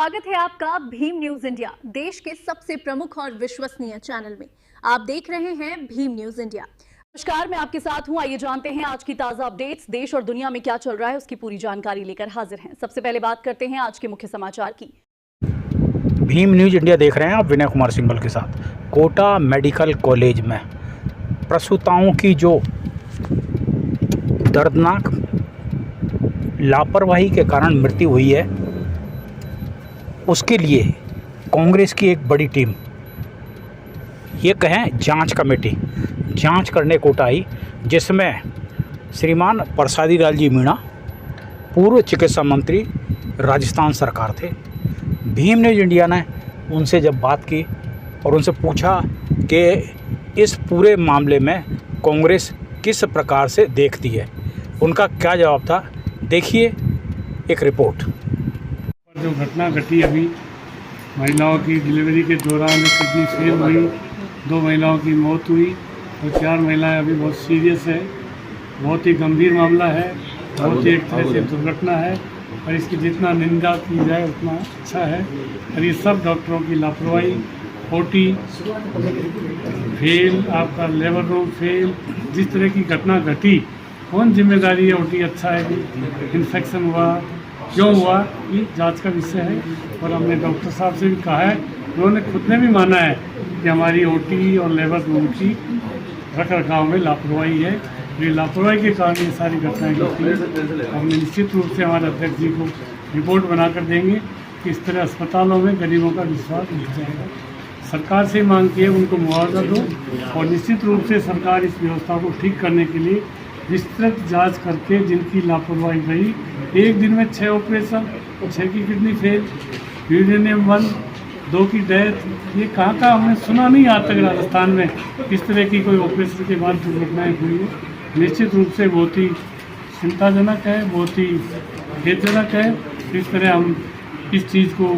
स्वागत है आपका भीम न्यूज इंडिया, देश के सबसे प्रमुख और विश्वसनीय चैनल में। आप देख रहे हैं भीम न्यूज इंडिया। नमस्कार, मैं आपके साथ हूं। आइए जानते हैं आज की ताजा अपडेट्स। देश और दुनिया में क्या चल रहा है उसकी पूरी जानकारी लेकर हाजिर हैं। सबसे पहले बात करते हैं आज के मुख्य समाचार की। भीम न्यूज इंडिया देख रहे हैं आप विनय कुमार सिंघल के साथ। कोटा मेडिकल कॉलेज में प्रसूताओं की जो दर्दनाक लापरवाही के कारण मृत्यु हुई है, उसके लिए कांग्रेस की एक बड़ी टीम, ये कहें जांच कमेटी, जांच करने कोटा आई, जिसमें श्रीमान प्रसादी लाल जी मीणा, पूर्व चिकित्सा मंत्री राजस्थान सरकार थे। भीम न्यूज इंडिया ने उनसे जब बात की और उनसे पूछा कि इस पूरे मामले में कांग्रेस किस प्रकार से देखती है, उनका क्या जवाब था, देखिए एक रिपोर्ट। जो घटना घटी अभी, महिलाओं की डिलीवरी के दौरान किडनी फेल हुई, 2 महिलाओं की मौत हुई और 4 महिलाएं अभी बहुत सीरियस है। बहुत ही गंभीर मामला है, बहुत ही एक तरह से दुर्घटना है और इसकी जितना निंदा की जाए उतना अच्छा है। और ये सब डॉक्टरों की लापरवाही, ओटी फेल, आपका लेबर रूम फेल, जिस तरह की घटना घटी, कौन जिम्मेदारी है? ओटी अच्छा है कि इन्फेक्शन हुआ, क्यों हुआ, ये जांच का विषय है। और हमने डॉक्टर साहब से भी कहा है, उन्होंने खुद ने भी माना है कि हमारी ओटी और लेबर रूम की रख रखाव में लापरवाही है। ये लापरवाही के कारण ये सारी घटनाएं घटी हैं। हमने निश्चित रूप से हमारे अध्यक्ष जी को रिपोर्ट बनाकर देंगे कि इस तरह अस्पतालों में गरीबों का विश्वास उठ जाएगा। सरकार से मांग की है उनको मुआवजा दो और निश्चित रूप से सरकार इस व्यवस्था को ठीक करने के लिए विस्तृत जांच करके जिनकी लापरवाही रही, एक दिन में 6 ऑपरेशन, 6 की किडनी फेल, यूरेनियम 1, 2 की डेथ, ये कहाँ का हमने सुना नहीं आज तक राजस्थान में इस तरह की कोई ऑपरेशन के बाद दुर्घटनाएँ हुई है। निश्चित रूप से बहुत ही चिंताजनक है, बहुत ही खेदजनक है। इस तरह हम इस चीज़ को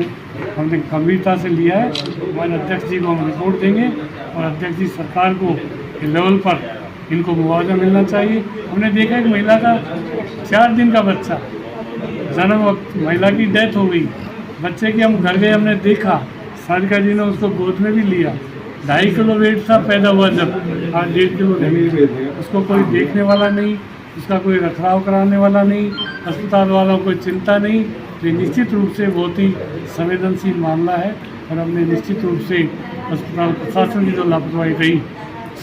हमने गंभीरता से लिया है। हमारे अध्यक्ष जी को हम रिपोर्ट देंगे और अध्यक्ष जी सरकार को लेवल पर इनको मुआवजा मिलना चाहिए। हमने देखा कि महिला का 4 दिन का बच्चा जन्म वक्त महिला की डेथ हो गई। बच्चे के हम घर गए, हमने देखा, सारिका जी ने उसको गोद में भी लिया। 2.5 किलो वेट था पैदा हुआ जब, आज 1.5 किलो नहीं। उसको कोई देखने वाला नहीं, उसका कोई रखरखाव कराने वाला नहीं, अस्पताल वालों को कोई चिंता नहीं। तो निश्चित रूप से बहुत ही संवेदनशील मामला है और हमने निश्चित रूप से अस्पताल प्रशासन की जो लापरवाही रही,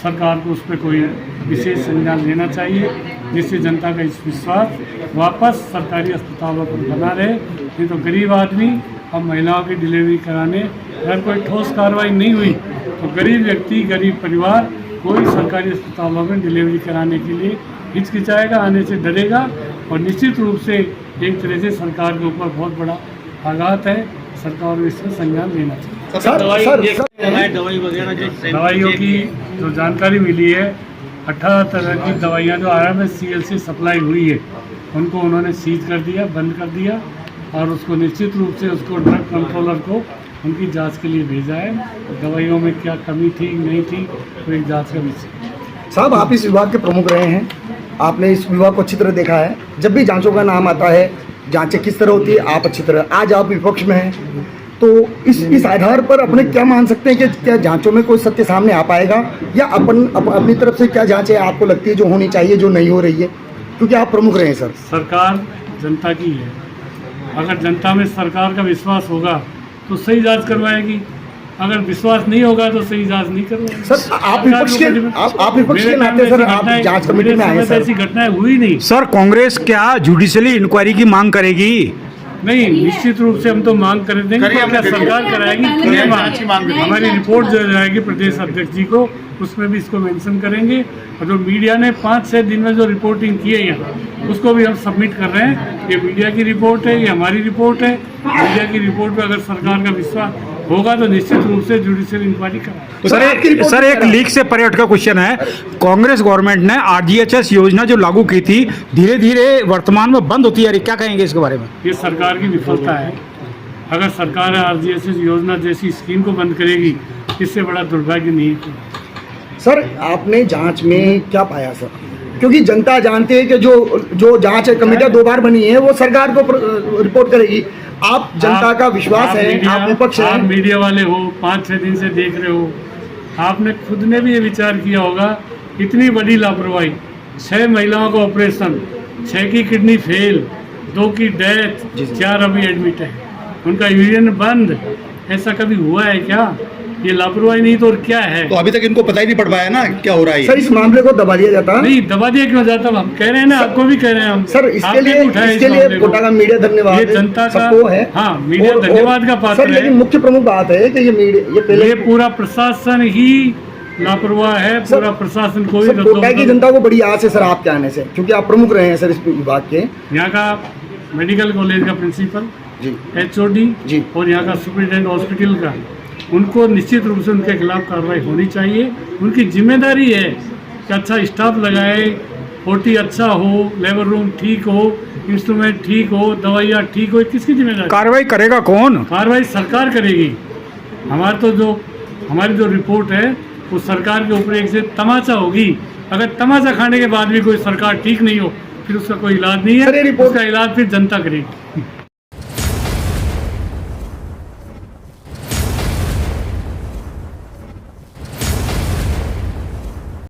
सरकार को उस पर कोई विशेष संज्ञान लेना चाहिए, जिससे जनता का इस विश्वास वापस सरकारी अस्पतालों पर बना रहे। नहीं तो गरीब आदमी, अब महिलाओं की डिलीवरी कराने अगर कोई ठोस कार्रवाई नहीं हुई तो गरीब व्यक्ति, गरीब परिवार कोई सरकारी अस्पतालों में डिलीवरी कराने के लिए हिचकिचाएगा, आने से डरेगा और निश्चित रूप से एक तरह से सरकार के ऊपर बहुत बड़ा आघात है। सरकार को इसमें संज्ञान लेना चाहिए। दवाइयों की जो जानकारी मिली है, 18 तरह की दवाइयाँ जो RMSCL से सप्लाई हुई है, उनको उन्होंने सीज कर दिया, बंद कर दिया और उसको निश्चित रूप से उसको ड्रग कंट्रोलर को उनकी जांच के लिए भेजा है। दवाइयों में क्या कमी थी, नहीं थी, तो एक जांच का विषय। साहब, आप इस विभाग के प्रमुख रहे हैं, आपने इस विभाग को अच्छी तरह देखा है। जब भी जांचों का नाम आता है, जांचें किस तरह होती है, आप अच्छी तरह, आज आप विपक्ष में हैं, तो इस आधार पर अपने क्या मान सकते हैं कि क्या जांचों में कोई सत्य सामने आ पाएगा, या अपनी तरफ से क्या जांचें आपको लगती है जो होनी चाहिए, जो नहीं हो रही है, क्योंकि आप प्रमुख रहे हैं सर। सरकार जनता की है, अगर जनता में सरकार का विश्वास होगा तो सही जांच करवाएगी, अगर विश्वास नहीं होगा तो सही जांच नहीं करवाएगी। सर, आप विपक्ष के नाते सर, आप जांच कमेटी में आए सर, ऐसी घटनाएं हुई नहीं। सर, कांग्रेस क्या जुडिशली इंक्वायरी की मांग करेगी? नहीं, निश्चित रूप से हम तो मांग कर देंगे, तो क्या सरकार कराएगी, हमारी रिपोर्ट जो जाएगी प्रदेश अध्यक्ष जी को, उसमें भी इसको मेंशन करेंगे। और जो मीडिया ने 5-6 दिन में जो रिपोर्टिंग की है यहाँ, उसको भी हम सबमिट कर रहे हैं। ये मीडिया की रिपोर्ट है, ये हमारी रिपोर्ट है। मीडिया की रिपोर्ट पर अगर सरकार का विश्वास होगा तो निश्चित रूप से जुडिशियल इंक्वायरी करें। सर, एक लीक से पर्यटक का क्वेश्चन है, कांग्रेस गवर्नमेंट ने RGHS योजना जो लागू की थी, धीरे धीरे वर्तमान में बंद होती है, क्या कहेंगे इसके बारे में? ये सरकार की विफलता है। अगर सरकार RGHS योजना जैसी स्कीम को बंद करेगी, इससे बड़ा दुर्भाग्य नहीं है। सर, आपने जांच में क्या पाया सर? क्योंकि जनता जानती है कि जो जांच कमेटियां 2 बार बनी है वो सरकार को रिपोर्ट करेगी, आप जनता का विश्वास है, आप विपक्ष आप है। मीडिया वाले हो, 5-6 दिन से देख रहे हो, आपने खुद ने भी ये विचार किया होगा, इतनी बड़ी लापरवाही, 6 महिलाओं का ऑपरेशन, 6 की किडनी फेल, 2 की डेथ, 4 अभी एडमिट है, उनका यूरिन बंद, ऐसा कभी हुआ है क्या? ये लापरवाही नहीं तो और क्या है? तो अभी तक इनको पता ही नहीं पड़ पाया ना क्या हो रहा है। सर इस मामले को दबा दिया जाता है। नहीं दबा दिया क्यों जाता? हम कह रहे हैं ना, आपको भी कह रहे हैं हम। सर इसके आपने लिए भी उठाया इस इसके लिए मामले को। कोटा का मीडिया धन्यवाद ये जनता का सबको है। हाँ, मीडिया धन्यवाद का पात्र सर है। लेकिन मुख्य प्रमुख बात है कि ये मीडिया ये पहले ये पूरा प्रशासन ही लापरवाह है, पूरा प्रशासन को ही सर कोटा की जनता को बड़ी आस है सर आपके आने से, क्योंकि आप प्रमुख रहे हैं सर इस विभाग के। यहाँ का मेडिकल कॉलेज का प्रिंसिपल, जी HOD जी। और यहाँ का सुपरिटेंडेंट हॉस्पिटल का, उनको निश्चित रूप से उनके खिलाफ कार्रवाई होनी चाहिए। उनकी जिम्मेदारी है कि अच्छा स्टाफ लगाए, OT अच्छा हो, लेबर रूम ठीक हो, इंस्ट्रूमेंट ठीक हो, दवाइयाँ ठीक हो, किसकी जिम्मेदारी? कार्रवाई करेगा कौन? कार्रवाई सरकार करेगी। हमारी जो रिपोर्ट है वो सरकार के ऊपर एक से तमाचा होगी। अगर तमाचा खाने के बाद भी कोई सरकार ठीक नहीं हो, फिर उसका कोई इलाज नहीं सर, ये है, रिपोर्ट- उसका इलाज फिर जनता करेगी।